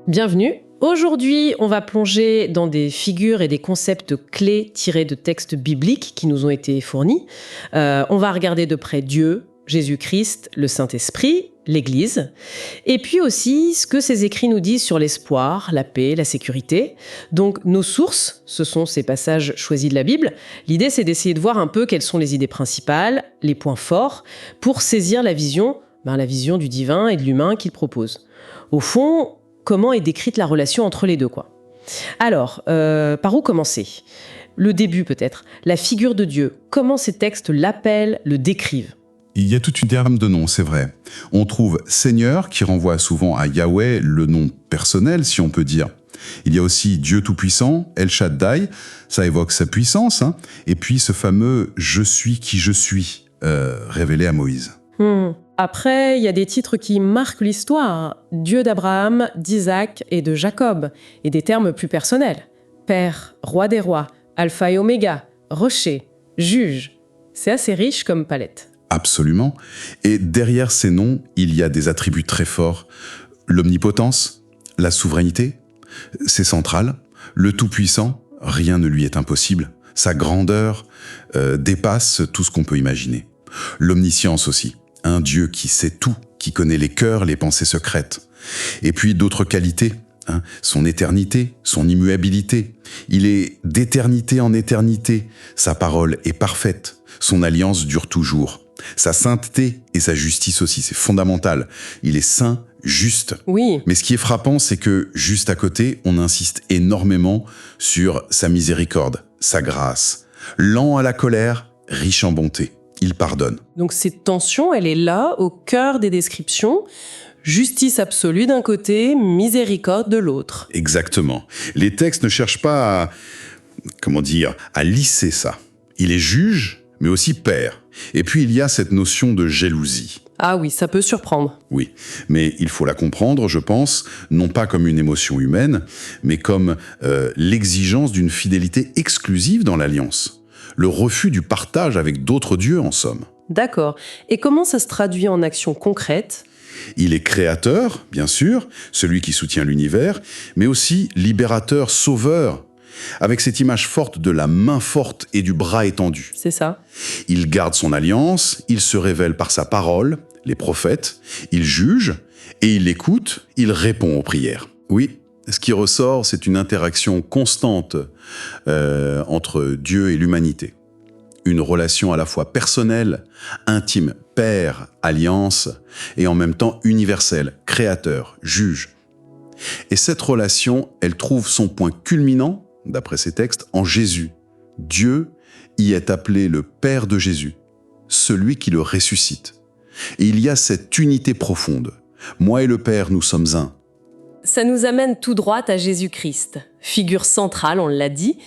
Bienvenue. Aujourd'hui, on va plonger dans des figures et des concepts clés tirés de textes bibliques qui nous ont été fournis. On va regarder de près Dieu, Jésus-Christ, le Saint-Esprit, l'Église, et puis aussi ce que ces écrits nous disent sur l'espoir, la paix, la sécurité. Donc nos sources, ce sont ces passages choisis de la Bible. L'idée, c'est d'essayer de voir un peu quelles sont les idées principales, les points forts, pour saisir la vision du divin et de l'humain qu'il propose. Au fond, comment est décrite la relation entre les deux, quoi. Alors, par où commencer ? Le début peut-être, la figure de Dieu. Comment ces textes l'appellent, le décrivent ? Il y a toute une gamme de noms, c'est vrai. On trouve Seigneur, qui renvoie souvent à Yahweh, le nom personnel, si on peut dire. Il y a aussi Dieu Tout-Puissant, El Shaddai, ça évoque sa puissance, hein. Et puis ce fameux « Je suis qui je suis », révélé à Moïse. Après, il y a des titres qui marquent l'histoire. Dieu d'Abraham, d'Isaac et de Jacob. Et des termes plus personnels. Père, roi des rois, alpha et oméga, rocher, juge. C'est assez riche comme palette. Absolument. Et derrière ces noms, il y a des attributs très forts. L'omnipotence, la souveraineté, c'est central. Le Tout-Puissant, rien ne lui est impossible. Sa grandeur dépasse tout ce qu'on peut imaginer. L'omniscience aussi. Un Dieu qui sait tout, qui connaît les cœurs, les pensées secrètes. Et puis d'autres qualités, son éternité, son immuabilité. Il est d'éternité en éternité. Sa parole est parfaite. Son alliance dure toujours. Sa sainteté et sa justice aussi, c'est fondamental. Il est saint, juste. Oui. Mais ce qui est frappant, c'est que juste à côté, on insiste énormément sur sa miséricorde, sa grâce. Lent à la colère, riche en bonté. Il pardonne. Donc cette tension, elle est là, au cœur des descriptions. Justice absolue d'un côté, miséricorde de l'autre. Exactement. Les textes ne cherchent pas à lisser ça. Il est juge, mais aussi père. Et puis il y a cette notion de jalousie. Ah oui, ça peut surprendre. Oui, mais il faut la comprendre, je pense, non pas comme une émotion humaine, mais comme l'exigence d'une fidélité exclusive dans l'alliance. Le refus du partage avec d'autres dieux, en somme. D'accord. Et comment ça se traduit en actions concrètes ? Il est créateur, bien sûr, celui qui soutient l'univers, mais aussi libérateur, sauveur, avec cette image forte de la main forte et du bras étendu. C'est ça. Il garde son alliance, il se révèle par sa parole, les prophètes, il juge, et il écoute, il répond aux prières. Oui, ce qui ressort, c'est une interaction constante entre Dieu et l'humanité. Une relation à la fois personnelle, intime, père, alliance, et en même temps universelle, créateur, juge. Et cette relation, elle trouve son point culminant, d'après ces textes, en Jésus. Dieu y est appelé le Père de Jésus, celui qui le ressuscite. Et il y a cette unité profonde. Moi et le Père, nous sommes un. Ça nous amène tout droit à Jésus-Christ, figure centrale, on l'a dit.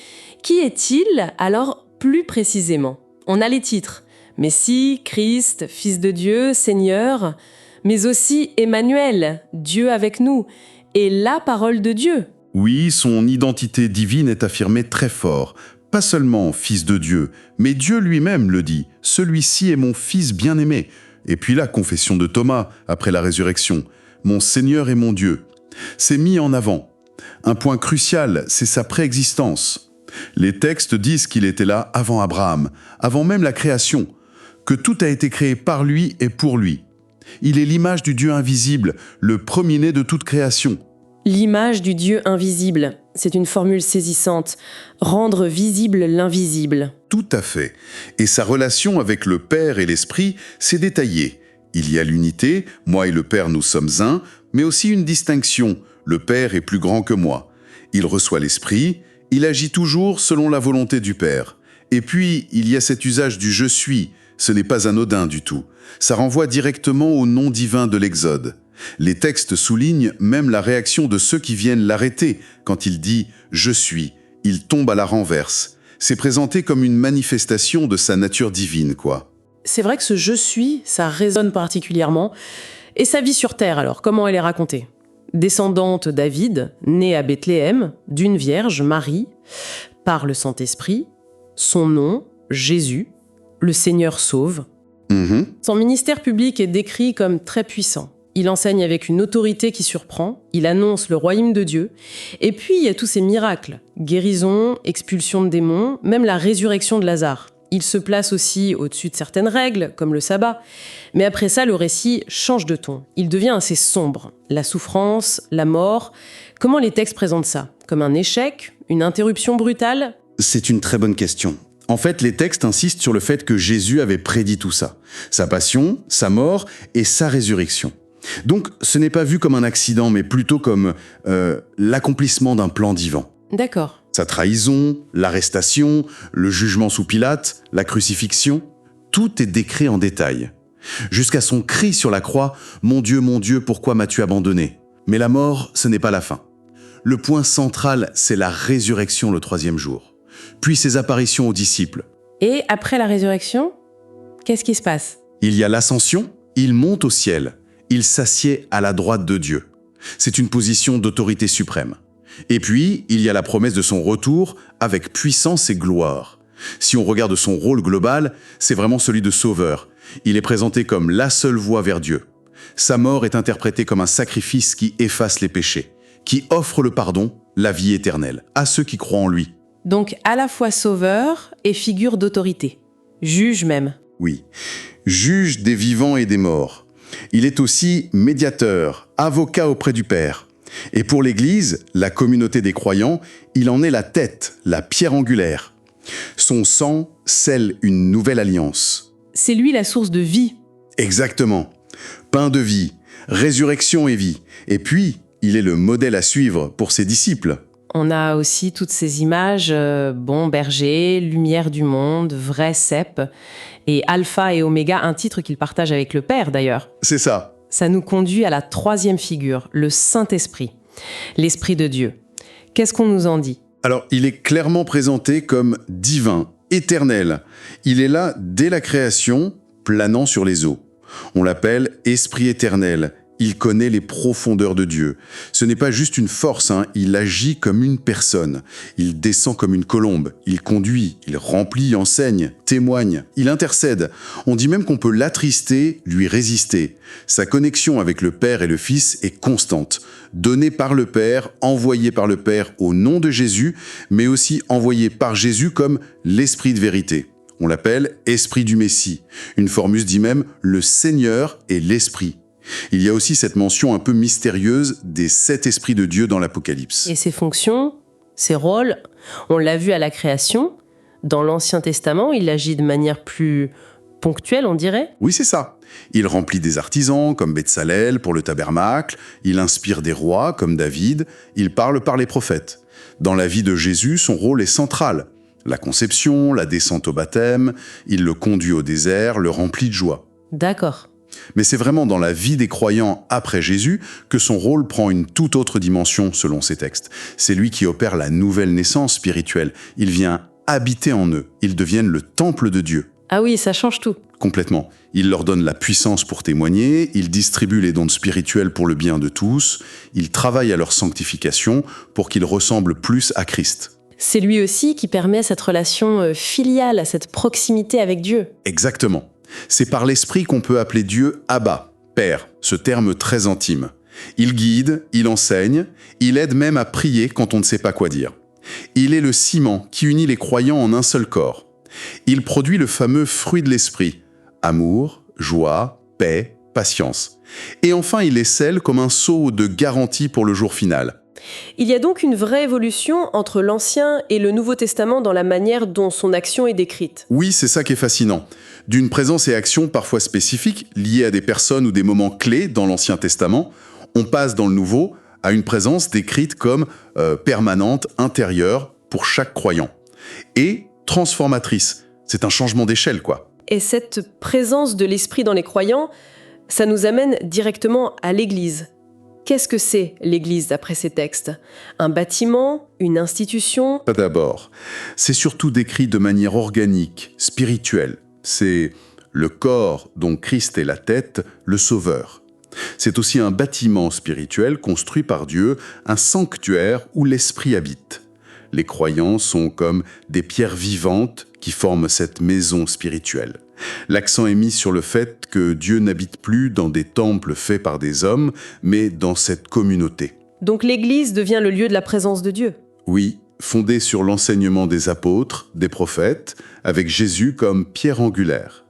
Qui est-il alors plus précisément ? On a les titres, Messie, Christ, Fils de Dieu, Seigneur, mais aussi Emmanuel, Dieu avec nous, et la parole de Dieu. Oui, son identité divine est affirmée très fort. Pas seulement Fils de Dieu, mais Dieu lui-même le dit. Celui-ci est mon Fils bien-aimé. Et puis la confession de Thomas, après la résurrection. Mon Seigneur et mon Dieu. C'est mis en avant. Un point crucial, c'est sa préexistence. Les textes disent qu'il était là avant Abraham, avant même la création, que tout a été créé par lui et pour lui. Il est l'image du Dieu invisible, le premier-né de toute création. L'image du Dieu invisible, c'est une formule saisissante. Rendre visible l'invisible. Tout à fait. Et sa relation avec le Père et l'Esprit, c'est détaillé. Il y a l'unité, moi et le Père nous sommes un, mais aussi une distinction. Le Père est plus grand que moi. Il reçoit l'Esprit, il agit toujours selon la volonté du Père. Et puis, il y a cet usage du « je suis », ce n'est pas anodin du tout. Ça renvoie directement au nom divin de l'Exode. Les textes soulignent même la réaction de ceux qui viennent l'arrêter quand il dit « je suis ». Il tombe à la renverse. C'est présenté comme une manifestation de sa nature divine, quoi. C'est vrai que ce « je suis », ça résonne particulièrement. Et sa vie sur Terre, alors, comment elle est racontée ? Descendante David, née à Bethléem, d'une vierge, Marie, par le Saint-Esprit, son nom, Jésus, le Seigneur sauve. Son ministère public est décrit comme très puissant. il enseigne avec une autorité qui surprend, il annonce le royaume de Dieu, et puis il y a tous ces miracles, guérison, expulsion de démons, même la résurrection de Lazare. Il se place aussi au-dessus de certaines règles, comme le sabbat. Mais après ça, le récit change de ton. Il devient assez sombre. La souffrance, la mort. Comment les textes présentent ça? Comme un échec? Une interruption brutale? C'est une très bonne question. En fait, les textes insistent sur le fait que Jésus avait prédit tout ça. Sa passion, sa mort et sa résurrection. Donc, ce n'est pas vu comme un accident, mais plutôt comme l'accomplissement d'un plan divin. D'accord. Sa trahison, l'arrestation, le jugement sous Pilate, la crucifixion, tout est décrit en détail. Jusqu'à son cri sur la croix « Mon Dieu, pourquoi m'as-tu abandonné ?» Mais la mort, ce n'est pas la fin. Le point central, c'est la résurrection le 3e jour. Puis ses apparitions aux disciples. Et après la résurrection, qu'est-ce qui se passe? Il y a l'ascension, il monte au ciel. Il s'assied à la droite de Dieu. C'est une position d'autorité suprême. Et puis, il y a la promesse de son retour avec puissance et gloire. Si on regarde son rôle global, c'est vraiment celui de sauveur. Il est présenté comme la seule voie vers Dieu. Sa mort est interprétée comme un sacrifice qui efface les péchés, qui offre le pardon, la vie éternelle, à ceux qui croient en lui. Donc à la fois sauveur et figure d'autorité. Juge même. Oui, juge des vivants et des morts. Il est aussi médiateur, avocat auprès du Père. Et pour l'Église, la communauté des croyants, il en est la tête, la pierre angulaire. Son sang scelle une nouvelle alliance. C'est lui la source de vie. Exactement. Pain de vie, résurrection et vie. Et puis, il est le modèle à suivre pour ses disciples. On a aussi toutes ces images, bon berger, lumière du monde, vrai cep, et Alpha et Oméga, un titre qu'il partage avec le Père d'ailleurs. C'est ça. Ça nous conduit à la 3e figure, le Saint-Esprit, l'Esprit de Dieu. Qu'est-ce qu'on nous en dit? Alors, il est clairement présenté comme divin, éternel. Il est là dès la création, planant sur les eaux. On l'appelle Esprit éternel. Il connaît les profondeurs de Dieu. Ce n'est pas juste une force, il agit comme une personne. Il descend comme une colombe, il conduit, il remplit, enseigne, témoigne, il intercède. On dit même qu'on peut l'attrister, lui résister. Sa connexion avec le Père et le Fils est constante. Donnée par le Père, envoyée par le Père au nom de Jésus, mais aussi envoyée par Jésus comme l'Esprit de vérité. On l'appelle Esprit du Messie. Une formule dit même le Seigneur et l'Esprit. Il y a aussi cette mention un peu mystérieuse des 7 esprits de Dieu dans l'Apocalypse. Et ses fonctions, ses rôles, on l'a vu à la création. Dans l'Ancien Testament, il agit de manière plus ponctuelle, on dirait. Oui, c'est ça. Il remplit des artisans, comme Betsalel pour le tabernacle. Il inspire des rois, comme David. Il parle par les prophètes. Dans la vie de Jésus, son rôle est central. La conception, la descente au baptême, il le conduit au désert, le remplit de joie. D'accord. Mais c'est vraiment dans la vie des croyants après Jésus que son rôle prend une toute autre dimension selon ces textes. C'est lui qui opère la nouvelle naissance spirituelle. Il vient habiter en eux. Ils deviennent le temple de Dieu. Ah oui, ça change tout. Complètement. Il leur donne la puissance pour témoigner, il distribue les dons spirituels pour le bien de tous, il travaille à leur sanctification pour qu'ils ressemblent plus à Christ. C'est lui aussi qui permet cette relation filiale, cette proximité avec Dieu. Exactement. C'est par l'Esprit qu'on peut appeler Dieu Abba, Père, ce terme très intime. Il guide, il enseigne, il aide même à prier quand on ne sait pas quoi dire. Il est le ciment qui unit les croyants en un seul corps. Il produit le fameux fruit de l'Esprit, amour, joie, paix, patience. Et enfin, il est scelle comme un sceau de garantie pour le jour final. Il y a donc une vraie évolution entre l'Ancien et le Nouveau Testament dans la manière dont son action est décrite. Oui, c'est ça qui est fascinant. D'une présence et action parfois spécifiques, liées à des personnes ou des moments clés dans l'Ancien Testament, on passe dans le Nouveau à une présence décrite comme permanente, intérieure, pour chaque croyant. Et transformatrice. C'est un changement d'échelle, quoi. Et cette présence de l'Esprit dans les croyants, ça nous amène directement à l'Église. Qu'est-ce que c'est l'Église d'après ces textes? Un bâtiment? Une institution? Pas d'abord. C'est surtout décrit de manière organique, spirituelle. C'est le corps dont Christ est la tête, le Sauveur. C'est aussi un bâtiment spirituel construit par Dieu, un sanctuaire où l'Esprit habite. Les croyants sont comme des pierres vivantes qui forment cette maison spirituelle. L'accent est mis sur le fait que Dieu n'habite plus dans des temples faits par des hommes, mais dans cette communauté. Donc l'Église devient le lieu de la présence de Dieu. Oui, fondée sur l'enseignement des apôtres, des prophètes, avec Jésus comme pierre angulaire.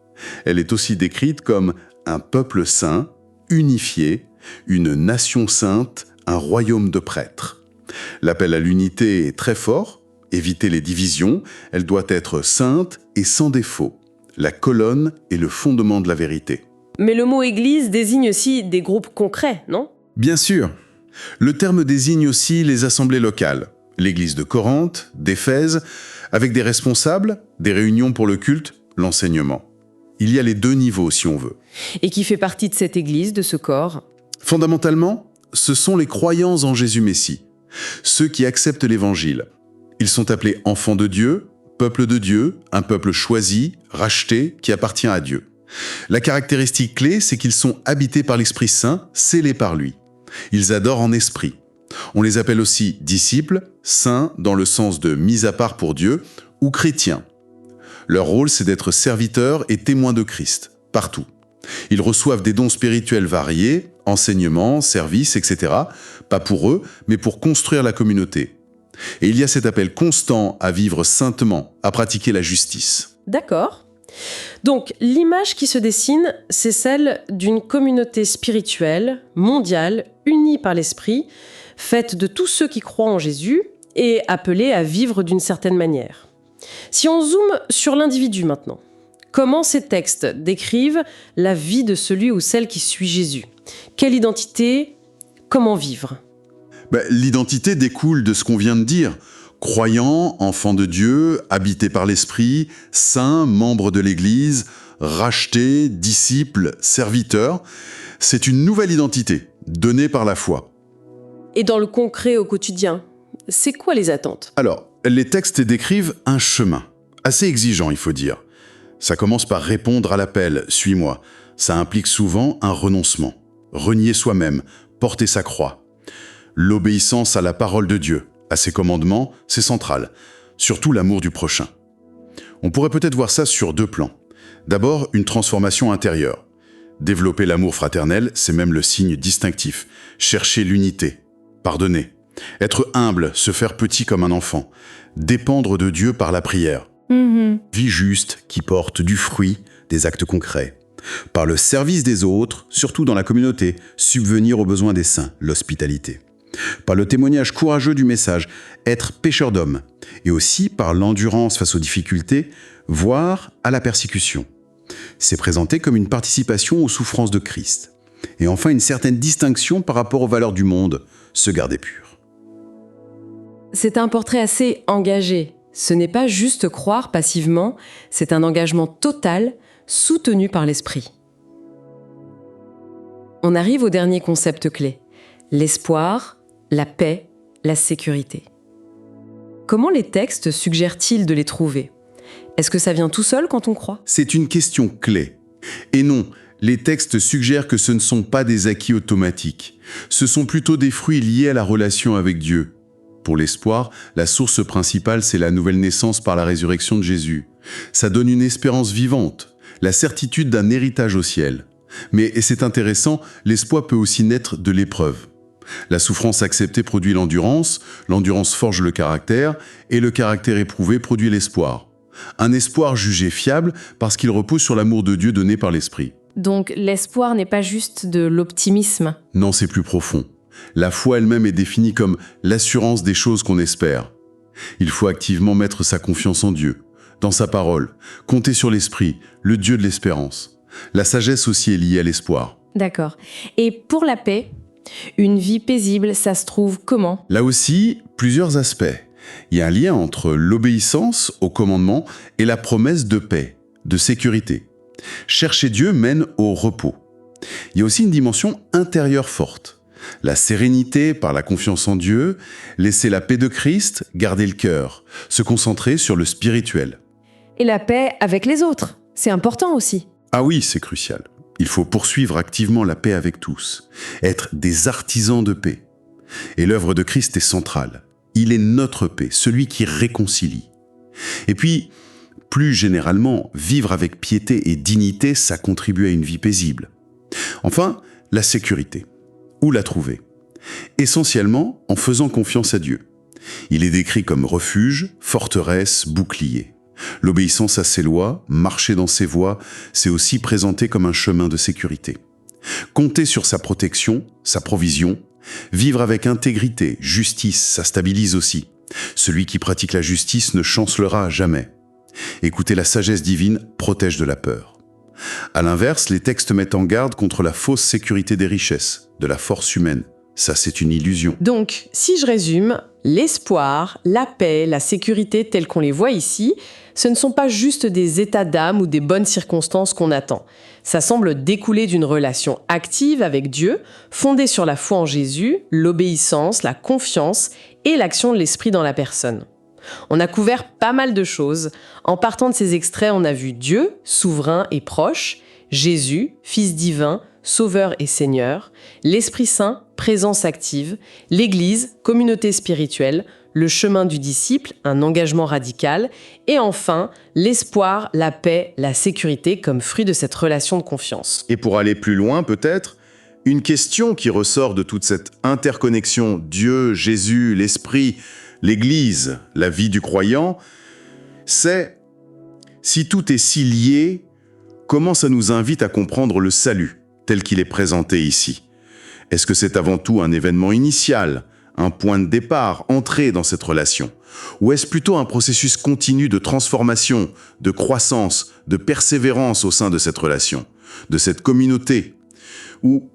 Elle est aussi décrite comme un peuple saint, unifié, une nation sainte, un royaume de prêtres. L'appel à l'unité est très fort, éviter les divisions, elle doit être sainte et sans défaut. La colonne est le fondement de la vérité. Mais le mot Église désigne aussi des groupes concrets, non? Bien sûr. Le terme désigne aussi les assemblées locales. L'église de Corinthe, d'Éphèse, avec des responsables, des réunions pour le culte, l'enseignement. Il y a les deux niveaux si on veut. Et qui fait partie de cette Église, de ce corps? Fondamentalement, ce sont les croyants en Jésus-Messie, ceux qui acceptent l'Évangile. Ils sont appelés enfants de Dieu, peuple de Dieu, un peuple choisi, racheté, qui appartient à Dieu. La caractéristique clé, c'est qu'ils sont habités par l'Esprit Saint, scellés par lui. Ils adorent en esprit. On les appelle aussi disciples, saints dans le sens de mis à part pour Dieu, ou chrétiens. Leur rôle, c'est d'être serviteurs et témoins de Christ, partout. Ils reçoivent des dons spirituels variés, enseignements, services, etc. Pas pour eux, mais pour construire la communauté. Et il y a cet appel constant à vivre saintement, à pratiquer la justice. D'accord. Donc, l'image qui se dessine, c'est celle d'une communauté spirituelle, mondiale, unie par l'Esprit, faite de tous ceux qui croient en Jésus et appelés à vivre d'une certaine manière. Si on zoome sur l'individu maintenant, comment ces textes décrivent la vie de celui ou celle qui suit Jésus? Quelle identité? Comment vivre? L'identité découle de ce qu'on vient de dire. Croyant, enfant de Dieu, habité par l'Esprit, saint, membre de l'Église, racheté, disciple, serviteur, c'est une nouvelle identité, donnée par la foi. Et dans le concret au quotidien, c'est quoi les attentes? Alors, les textes décrivent un chemin, assez exigeant il faut dire. Ça commence par répondre à l'appel « Suis-moi ». Ça implique souvent un renoncement, renier soi-même, porter sa croix. L'obéissance à la parole de Dieu, à ses commandements, c'est central, surtout l'amour du prochain. On pourrait peut-être voir ça sur deux plans. D'abord, une transformation intérieure. Développer l'amour fraternel, c'est même le signe distinctif. Chercher l'unité, pardonner. Être humble, se faire petit comme un enfant. Dépendre de Dieu par la prière. Vie juste qui porte du fruit, des actes concrets. Par le service des autres, surtout dans la communauté, subvenir aux besoins des saints, l'hospitalité. Par le témoignage courageux du message, être pêcheur d'hommes, et aussi par l'endurance face aux difficultés, voire à la persécution. C'est présenté comme une participation aux souffrances de Christ. Et enfin, une certaine distinction par rapport aux valeurs du monde, se garder pur. C'est un portrait assez engagé. Ce n'est pas juste croire passivement, c'est un engagement total, soutenu par l'Esprit. On arrive au dernier concept clé, l'espoir, la paix, la sécurité. Comment les textes suggèrent-ils de les trouver? Est-ce que ça vient tout seul quand on croit? C'est une question clé. Et non, les textes suggèrent que ce ne sont pas des acquis automatiques. Ce sont plutôt des fruits liés à la relation avec Dieu. Pour l'espoir, la source principale, c'est la nouvelle naissance par la résurrection de Jésus. Ça donne une espérance vivante, la certitude d'un héritage au ciel. Mais, et c'est intéressant, l'espoir peut aussi naître de l'épreuve. La souffrance acceptée produit l'endurance forge le caractère, et le caractère éprouvé produit l'espoir. Un espoir jugé fiable parce qu'il repose sur l'amour de Dieu donné par l'Esprit. Donc l'espoir n'est pas juste de l'optimisme. Non, c'est plus profond. La foi elle-même est définie comme l'assurance des choses qu'on espère. Il faut activement mettre sa confiance en Dieu, dans sa parole, compter sur l'Esprit, le Dieu de l'espérance. La sagesse aussi est liée à l'espoir. D'accord. Et pour la paix, une vie paisible, ça se trouve comment? Là aussi, plusieurs aspects. Il y a un lien entre l'obéissance au commandement et la promesse de paix, de sécurité. Chercher Dieu mène au repos. Il y a aussi une dimension intérieure forte. La sérénité par la confiance en Dieu, laisser la paix de Christ, garder le cœur, se concentrer sur le spirituel. Et la paix avec les autres, c'est important aussi. Ah oui, c'est crucial. Il faut poursuivre activement la paix avec tous, être des artisans de paix. Et l'œuvre de Christ est centrale. Il est notre paix, celui qui réconcilie. Et puis, plus généralement, vivre avec piété et dignité, ça contribue à une vie paisible. Enfin, la sécurité. Où la trouver? Essentiellement en faisant confiance à Dieu. Il est décrit comme refuge, forteresse, bouclier. L'obéissance à ses lois, marcher dans ses voies, c'est aussi présenté comme un chemin de sécurité. Compter sur sa protection, sa provision, vivre avec intégrité, justice, ça stabilise aussi. Celui qui pratique la justice ne chancelera jamais. Écouter la sagesse divine protège de la peur. À l'inverse, les textes mettent en garde contre la fausse sécurité des richesses, de la force humaine. Ça, c'est une illusion. Donc, si je résume, l'espoir, la paix, la sécurité tels qu'on les voit ici, ce ne sont pas juste des états d'âme ou des bonnes circonstances qu'on attend. Ça semble découler d'une relation active avec Dieu, fondée sur la foi en Jésus, l'obéissance, la confiance et l'action de l'Esprit dans la personne. On a couvert pas mal de choses. En partant de ces extraits, on a vu Dieu, souverain et proche, Jésus, Fils divin, Sauveur et Seigneur, l'Esprit Saint, présence active, l'Église, communauté spirituelle, le chemin du disciple, un engagement radical, et enfin, l'espoir, la paix, la sécurité comme fruit de cette relation de confiance. Et pour aller plus loin, peut-être, une question qui ressort de toute cette interconnexion Dieu, Jésus, l'Esprit, l'Église, la vie du croyant, c'est si tout est si lié, comment ça nous invite à comprendre le salut tel qu'il est présenté ici? Est-ce que c'est avant tout un événement initial, un point de départ, entrée dans cette relation? Ou est-ce plutôt un processus continu de transformation, de croissance, de persévérance au sein de cette relation, de cette communauté? Ou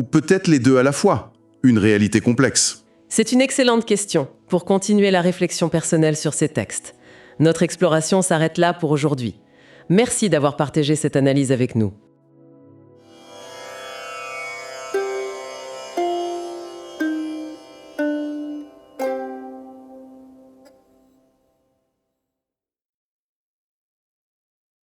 peut-être les deux à la fois, une réalité complexe? C'est une excellente question pour continuer la réflexion personnelle sur ces textes. Notre exploration s'arrête là pour aujourd'hui. Merci d'avoir partagé cette analyse avec nous.